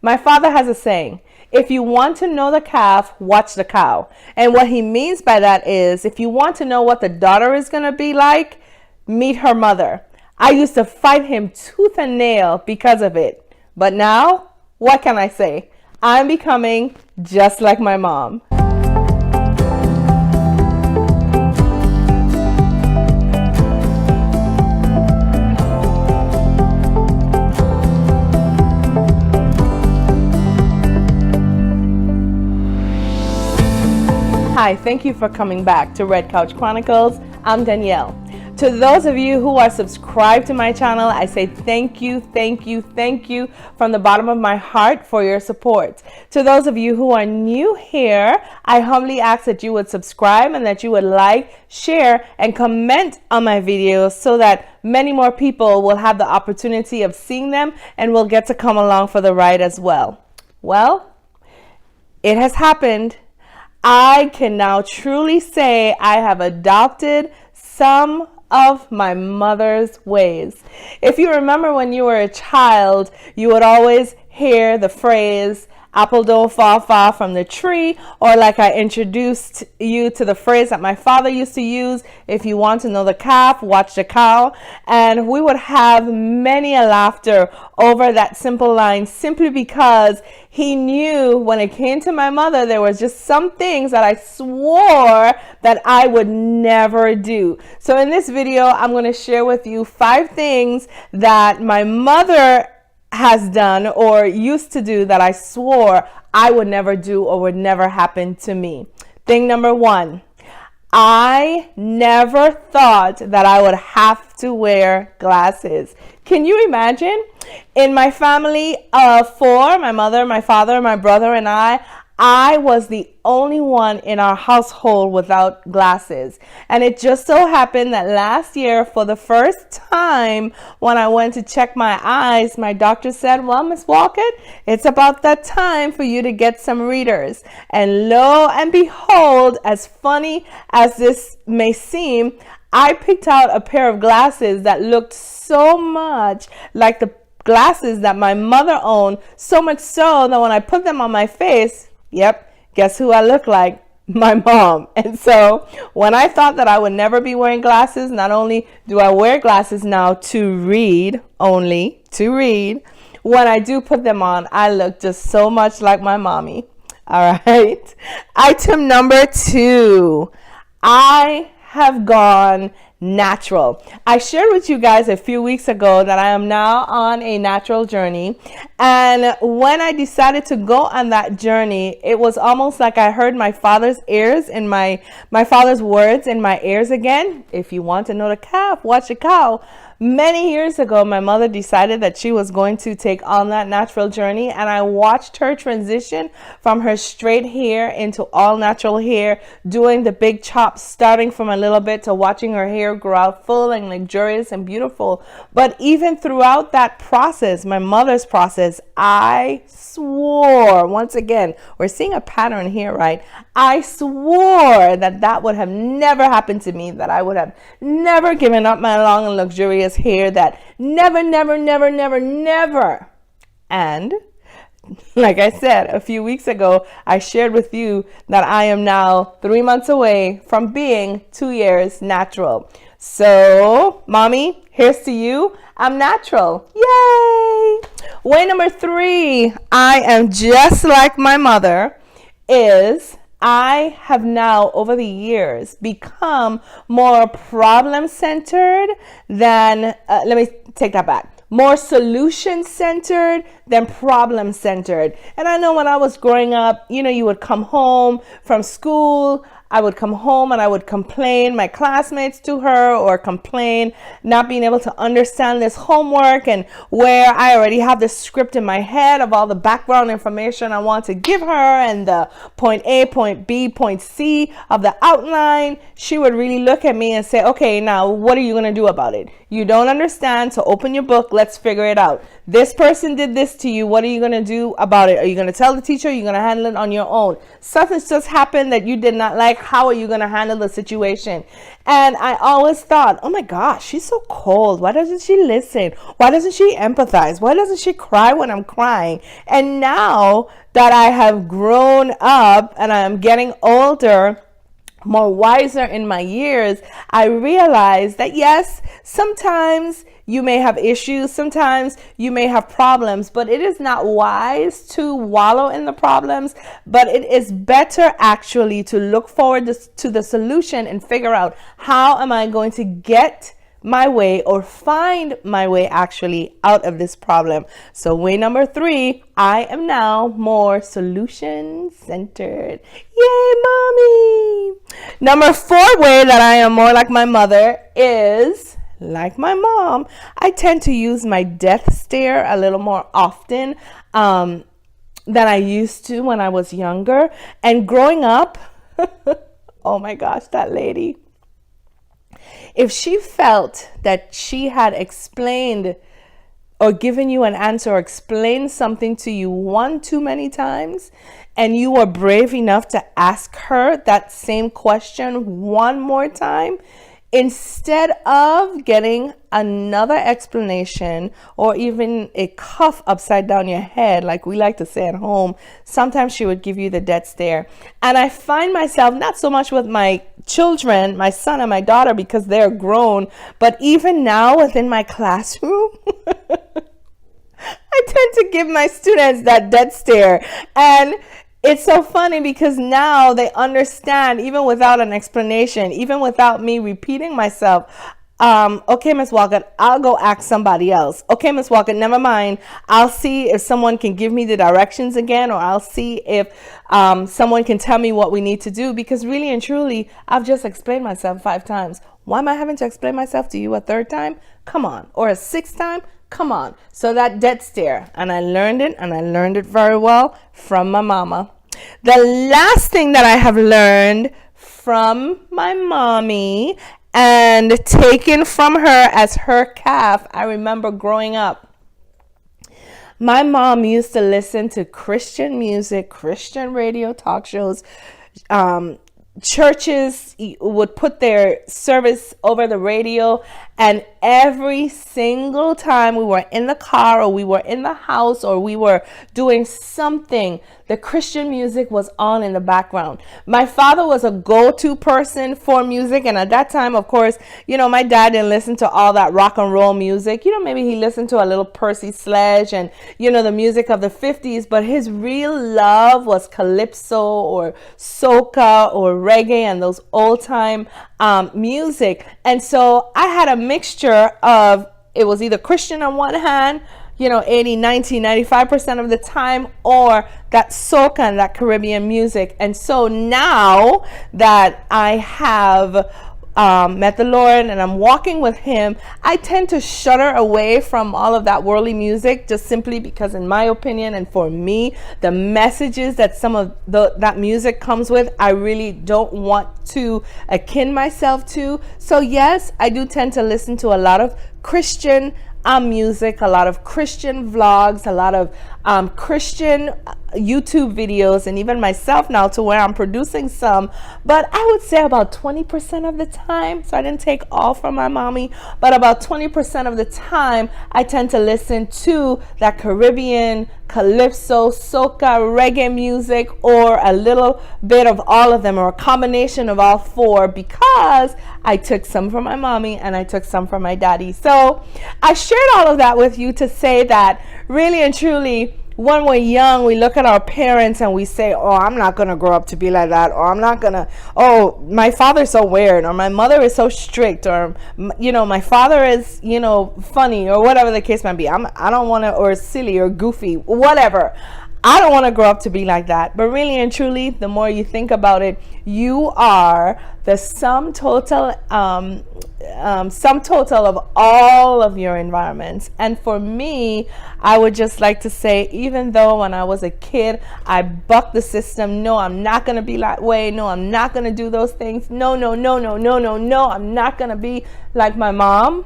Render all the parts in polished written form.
My father has a saying, if you want to know the calf, watch the cow. And what he means by that is, if you want to know what the daughter is going to be like, meet her mother. I used to fight him tooth and nail because of it. But now, what can I say? I'm becoming just like my mom. Hi, thank you for coming back to Red Couch Chronicles. I'm Danielle. To those of you who are subscribed to my channel, I say thank you from the bottom of my heart for your support. To those of you who are new here, I humbly ask that you would subscribe and that you would like, share, and comment on my videos so that many more people will have the opportunity of seeing them and will get to come along for the ride as well. Well, it has happened. I can now truly say I have adopted some of my mother's ways. If you remember when you were a child, you would always hear the phrase, apple don't fall far from the tree, or like I introduced you to the phrase that my father used to use, if you want to know the calf, watch the cow. And we would have many a laughter over that simple line simply because he knew when it came to my mother, there was just some things that I swore that I would never do. So in this video, I'm going to share with you 5 things that my mother has done or used to do that I swore I would never do or would never happen to me. Thing number 1, I never thought that I would have to wear glasses. Can you imagine? In my family of 4, my mother, my father, my brother, and I was the only one in our household without glasses. And it just so happened that last year, for the first time, when I went to check my eyes, my doctor said, well, Miss Walker, it's about that time for you to get some readers. And lo and behold, as funny as this may seem, I picked out a pair of glasses that looked so much like the glasses that my mother owned, so much so that when I put them on my face, yep, guess who I look like? My mom. And so when I thought that I would never be wearing glasses, not only do I wear glasses now to read, only to read, when I do put them on, I look just so much like my mommy. All right. Item number 2, I have gone natural. I shared with you guys a few weeks ago that I am now on a natural journey, and when I decided to go on that journey, it was almost like I heard my father's ears in my father's words in my ears again. If you want to know the calf, watch the cow. Many years ago, my mother decided that she was going to take on that natural journey, and I watched her transition from her straight hair into all natural hair, doing the big chops, starting from a little bit to watching her hair grow out full and luxurious and beautiful. But even throughout that process, my mother's process, I swore, once again, we're seeing a pattern here, right? I swore that that would have never happened to me, that I would have never given up my long and luxurious hair, that never. And like I said a few weeks ago, I shared with you that I am now 3 months away from being 2 years natural. So, mommy, here's to you. I'm natural. Yay! Way number 3, I am just like my mother, is I have now, over the years, become more problem-centered than, let me take that back, more solution-centered than problem-centered. And I know when I was growing up, you would come home from school, I would come home and I would complain my classmates to her, or complain not being able to understand this homework, and where I already have the script in my head of all the background information I want to give her and the point A, point B, point C of the outline. She would really look at me and say, okay, now what are you going to do about it? You don't understand, so open your book, let's figure it out. This person did this to you. What are you going to do about it? Are you going to tell the teacher? Are you going to handle it on your own? Something's just happened that you did not like. How are you going to handle the situation? And I always thought, oh my gosh, she's so cold. Why doesn't she listen? Why doesn't she empathize? Why doesn't she cry when I'm crying? And now that I have grown up and I'm getting older, more wiser in my years, I realize that yes, sometimes you may have issues, sometimes you may have problems, but it is not wise to wallow in the problems, but it is better actually to look forward to the solution and figure out, how am I going to get my way, or find my way actually out of this problem. So way number 3, I am now more solution centered. Yay, mommy! Number 4 way that I am more like my mother is, like my mom, I tend to use my death stare a little more often than I used to when I was younger. And growing up, oh my gosh, that lady. If she felt that she had explained or given you an answer or explained something to you one too many times, and you were brave enough to ask her that same question one more time, instead of getting another explanation or even a cuff upside down your head, like we like to say at home, sometimes she would give you the death stare. And I find myself, not so much with my children, my son and my daughter, because they're grown, but even now within my classroom, I tend to give my students that death stare. And it's so funny because now they understand, even without an explanation, even without me repeating myself. Okay, Miss Walker, I'll go ask somebody else. Okay, Miss Walker, never mind. I'll see if someone can give me the directions again, or I'll see if someone can tell me what we need to do, because really and truly, I've just explained myself 5 times. Why am I having to explain myself to you a 3rd time? Come on. Or a 6th time? Come on. So that death stare, and I learned it, and I learned it very well from my mama. The last thing that I have learned from my mommy and taken from her as her calf, I remember growing up, my mom used to listen to Christian music, Christian radio talk shows. Churches would put their service over the radio, and every single time we were in the car or we were in the house or we were doing something, the Christian music was on in the background. My father was a go-to person for music, and at that time, of course, my dad didn't listen to all that rock and roll music. Maybe he listened to a little Percy Sledge and the music of the 50s, but his real love was calypso or soca or reggae and those old time music. And so I had a mixture of, it was either Christian on one hand, 80, 90, 95% of the time, or that soca and that Caribbean music. And so now that I have met the Lord and I'm walking with Him, I tend to shudder away from all of that worldly music, just simply because, in my opinion and for me, the messages that some of that music comes with, I really don't want to akin myself to. So yes, I do tend to listen to a lot of Christian music, a lot of Christian vlogs, a lot of Christian YouTube videos, and even myself now, to where I'm producing some. But I would say about 20% of the time, so I didn't take all from my mommy, but about 20% of the time I tend to listen to that Caribbean, calypso, soca, reggae music, or a little bit of all of them, or a combination of all 4, because I took some from my mommy and I took some from my daddy. So I shared all of that with you to say that really and truly, when we're young, we look at our parents and we say, oh, I'm not going to grow up to be like that, or I'm not going to, oh, my father's so weird, or my mother is so strict, or, my father is, funny, or whatever the case might be. I don't want to, or silly, or goofy, whatever. I don't want to grow up to be like that. But really and truly, the more you think about it, you are the sum total of all of your environments. And for me, I would just like to say, even though when I was a kid, I bucked the system. No, I'm not going to be that way. No, I'm not going to do those things. No, I'm not going to be like my mom.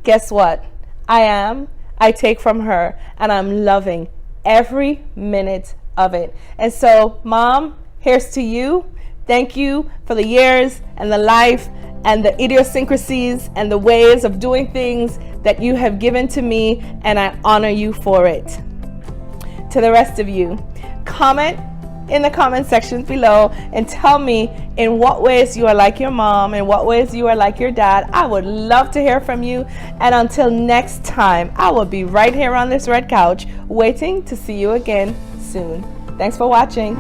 Guess what? I am. I take from her, and I'm loving every minute of it. And so, Mom, here's to you. Thank you for the years and the life and the idiosyncrasies and the ways of doing things that you have given to me, and I honor you for it. To the rest of you, comment in the comment section below and tell me in what ways you are like your mom, in what ways you are like your dad. I would love to hear from you. And until next time, I will be right here on this red couch waiting to see you again soon. Thanks for watching.